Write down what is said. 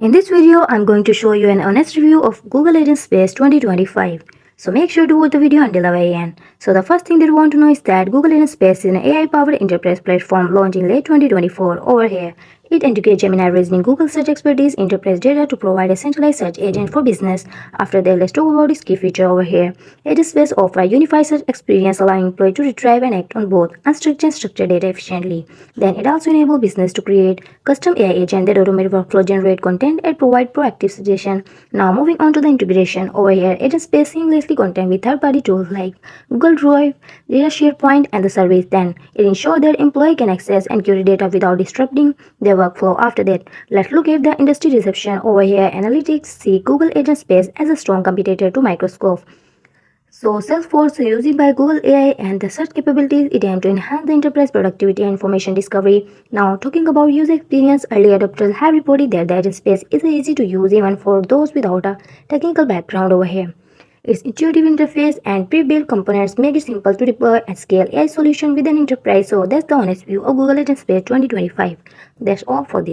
In this video, I'm going to show you an honest review of Google AgentSpace 2025. So make sure to watch the video until the very end. So the first thing that you want to know is that Google AgentSpace is an AI-powered enterprise platform launched in late 2024 over here. It integrates Gemini reasoning, Google Search expertise, enterprise data to provide a centralized search agent for business. After that, let's talk about its key feature over here. AgentSpace offers a unified search experience allowing employees to retrieve and act on both unstructured and structured data efficiently. Then it also enables business to create custom AI agents that automate workflow, generate content, and provide proactive suggestions. Now moving on to the integration. Over here, AgentSpace seamlessly connects with third-party tools like Google Drive, Data SharePoint, and the service. Then it ensures that employee can access and query data without disrupting their workflow. After that, let's look at the industry reception. Over here, analytics see Google AgentSpace as a strong competitor to Microsoft. So Salesforce, used by Google AI and the search capabilities, it aims to enhance the enterprise productivity and information discovery. Now, talking about user experience, early adopters have reported that the AgentSpace is easy to use even for those without a technical background over here. Its intuitive interface and pre-built components make it simple to deploy and scale AI solution within enterprise. So that's the honest view of Google AgentSpace 2025. That's all for this.